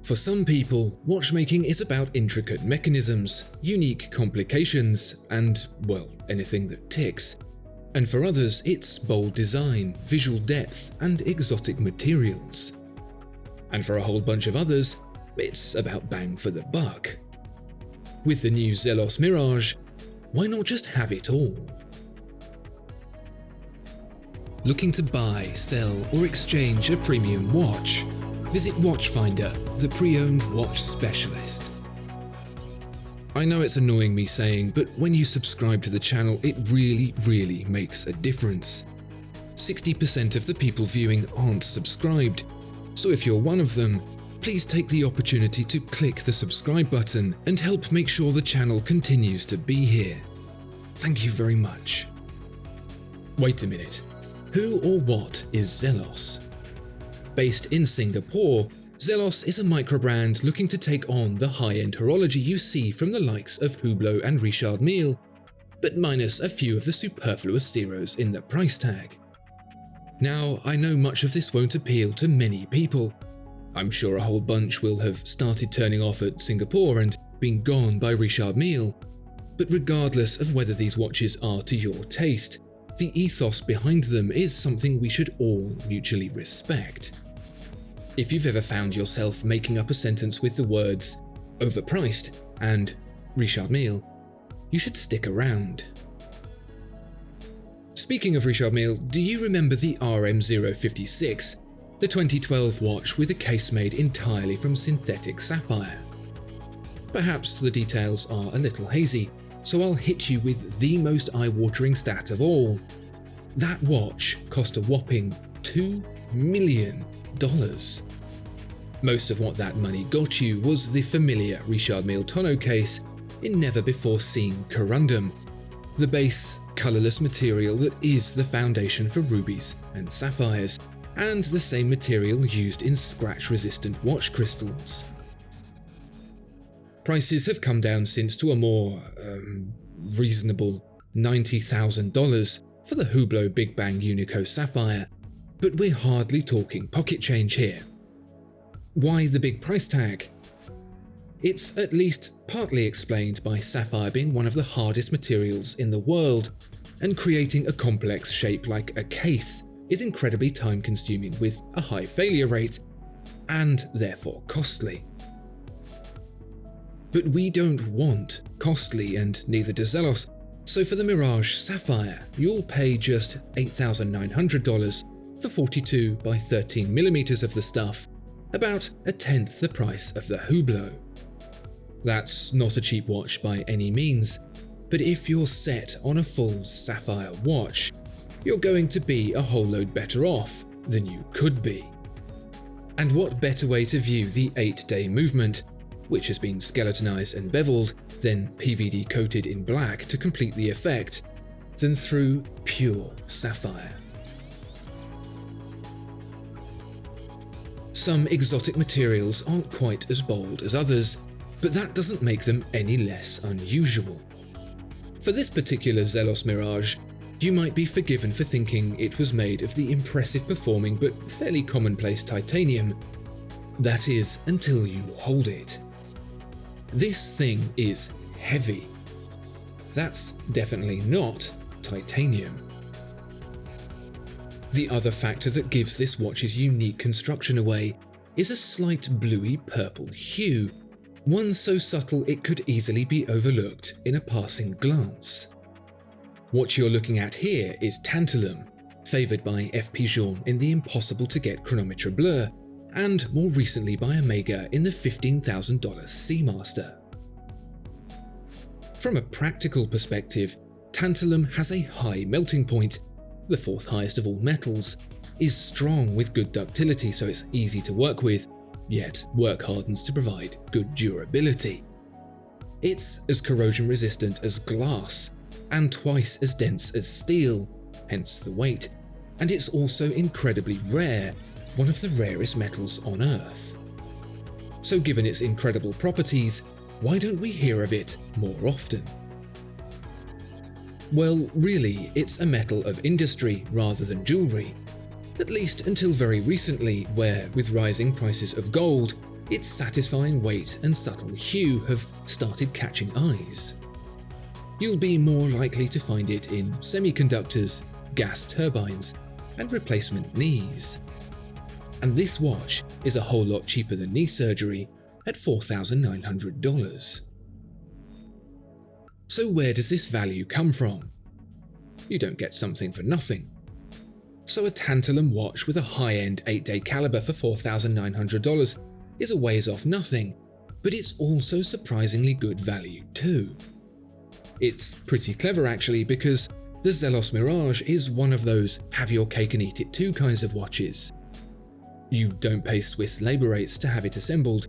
For some people, watchmaking is about intricate mechanisms, unique complications, and, well, anything that ticks. And for others, it's bold design, visual depth, and exotic materials. And for a whole bunch of others, it's about bang for the buck. With the new Zelos Mirage, why not just have it all? Looking to buy, sell, or exchange a premium watch? Visit Watchfinder, the pre-owned watch specialist. I know it's annoying me saying, but when you subscribe to the channel, it really makes a difference. 60% of the people viewing aren't subscribed, so if you're one of them, please take the opportunity to click the subscribe button and help make sure the channel continues to be here. Thank you very much. Wait a minute. Who or what is Zelos? Based in Singapore, Zelos is a microbrand looking to take on the high-end horology you see from the likes of Hublot and Richard Mille, but minus a few of the superfluous zeros in the price tag. Now, I know much of this won't appeal to many people. I'm sure a whole bunch will have started turning off at Singapore and been gone by Richard Mille, but regardless of whether these watches are to your taste, the ethos behind them is something we should all mutually respect. If you've ever found yourself making up a sentence with the words overpriced and Richard Mille, you should stick around. Speaking of Richard Mille, do you remember the RM056, the 2012 watch with a case made entirely from synthetic sapphire? Perhaps the details are a little hazy, so I'll hit you with the most eye-watering stat of all. That watch cost a whopping $2 million. Most of what that money got you was the familiar Richard Mille tonneau case in never-before-seen corundum, the base, colourless material that is the foundation for rubies and sapphires, and the same material used in scratch-resistant watch crystals. Prices have come down since to a more, reasonable $90,000 for the Hublot Big Bang Unico Sapphire, but we're hardly talking pocket change here. Why the big price tag? It's at least partly explained by sapphire being one of the hardest materials in the world, and creating a complex shape like a case is incredibly time-consuming with a high failure rate, and therefore costly. But we don't want costly, and neither does Zelos, so for the Mirage Sapphire, you'll pay just $8,900 for 42 by 13mm of the stuff, about a tenth the price of the Hublot. That's not a cheap watch by any means, but if you're set on a full sapphire watch, you're going to be a whole load better off than you could be. And what better way to view the 8-day movement, which has been skeletonized and beveled, then PVD coated in black to complete the effect, than through pure sapphire. Some exotic materials aren't quite as bold as others, but that doesn't make them any less unusual. For this particular Zelos Mirage, you might be forgiven for thinking it was made of the impressive performing but fairly commonplace titanium. That is, until you hold it. This thing is heavy. That's definitely not titanium. The other factor that gives this watch's unique construction away is a slight bluey purple hue, one so subtle it could easily be overlooked in a passing glance. What you're looking at here is Tantalum, favoured by F. Pigeon in the impossible-to-get chronometer blur, and more recently by Omega in the $15,000 Seamaster. From a practical perspective, Tantalum has a high melting point, the fourth highest of all metals, is strong with good ductility so it's easy to work with, yet work hardens to provide good durability. It's as corrosion resistant as glass, and twice as dense as steel, hence the weight, and it's also incredibly rare, one of the rarest metals on Earth. So given its incredible properties, why don't we hear of it more often? Well, really, it's a metal of industry rather than jewellery. At least until very recently, where with rising prices of gold, its satisfying weight and subtle hue have started catching eyes. You'll be more likely to find it in semiconductors, gas turbines, and replacement knees. And this watch is a whole lot cheaper than knee surgery at $4,900. So where does this value come from? You don't get something for nothing. So a Tantalum watch with a high-end 8-day caliber for $4,900 is a ways off nothing, but it's also surprisingly good value too. It's pretty clever actually, because the Zelos Mirage is one of those have your cake and eat it too kinds of watches. You don't pay Swiss labour rates to have it assembled,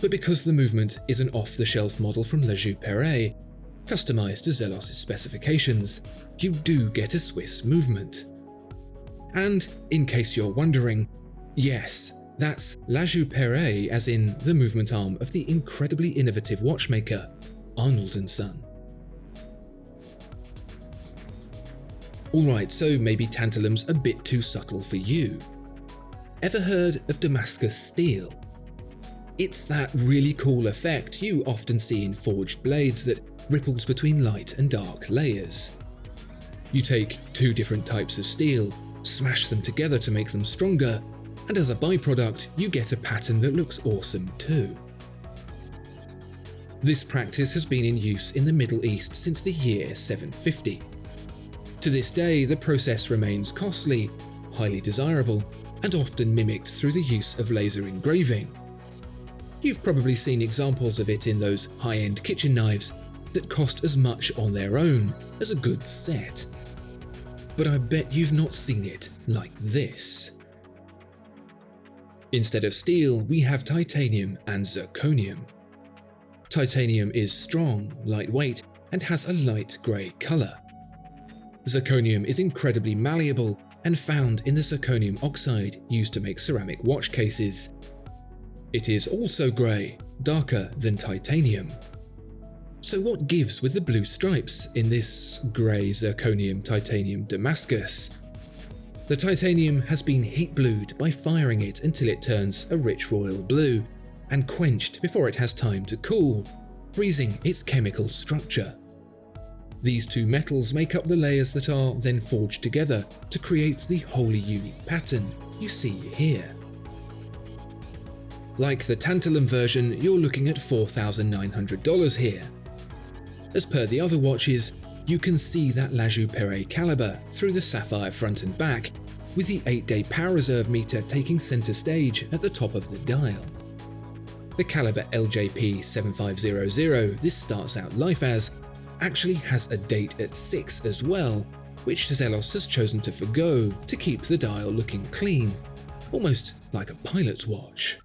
but because the movement is an off-the-shelf model from ZircTi, customised to Zelos' specifications, you do get a Swiss movement. And, in case you're wondering, yes, that's ZircTi as in the movement arm of the incredibly innovative watchmaker, Arnold & Son. Alright, so maybe Tantalum's a bit too subtle for you. Ever heard of Damascus steel? It's that really cool effect you often see in forged blades that ripples between light and dark layers. You take two different types of steel, smash them together to make them stronger, and as a byproduct, you get a pattern that looks awesome too. This practice has been in use in the Middle East since the year 750. To this day, the process remains costly, highly desirable, and often mimicked through the use of laser engraving. You've probably seen examples of it in those high-end kitchen knives that cost as much on their own as a good set. But I bet you've not seen it like this. Instead of steel, we have titanium and zirconium. Titanium is strong, lightweight, and has a light grey colour. Zirconium is incredibly malleable and found in the zirconium oxide used to make ceramic watch cases. It is also grey, darker than titanium. So what gives with the blue stripes in this grey zirconium titanium Damascus? The titanium has been heat blued by firing it until it turns a rich royal blue and quenched before it has time to cool, freezing its chemical structure. These two metals make up the layers that are then forged together to create the wholly unique pattern you see here. Like the Tantalum version, you're looking at $4,900 here. As per the other watches, you can see that ZircTi caliber through the Sapphire front and back, with the 8-day power reserve meter taking centre stage at the top of the dial. The caliber LJP 7500 this starts out life as actually has a date at 6 as well, which Zelos has chosen to forgo to keep the dial looking clean, almost like a pilot's watch.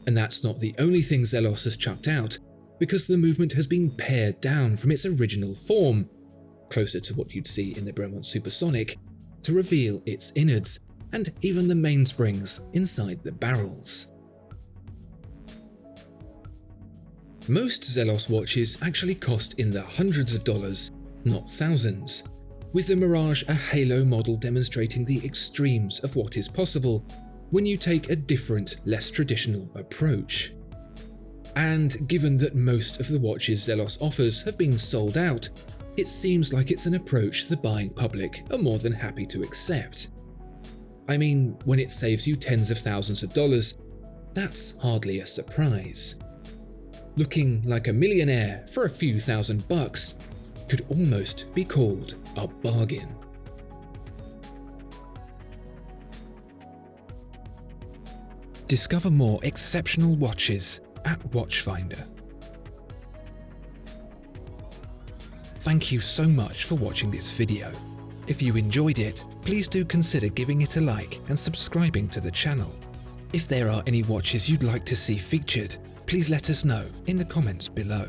And that's not the only thing Zelos has chucked out, because the movement has been pared down from its original form, closer to what you'd see in the Bremont Supersonic, to reveal its innards and even the mainsprings inside the barrels. Most Zelos watches actually cost in the hundreds of dollars, not thousands, with the Mirage a halo model demonstrating the extremes of what is possible when you take a different, less traditional approach. And given that most of the watches Zelos offers have been sold out, it seems like it's an approach the buying public are more than happy to accept. I mean, when it saves you tens of thousands of dollars, that's hardly a surprise. Looking like a millionaire for a few $1,000 could almost be called a bargain. Discover more exceptional watches at Watchfinder. Thank you so much for watching this video. If you enjoyed it, please do consider giving it a like and subscribing to the channel. If there are any watches you'd like to see featured, please let us know in the comments below.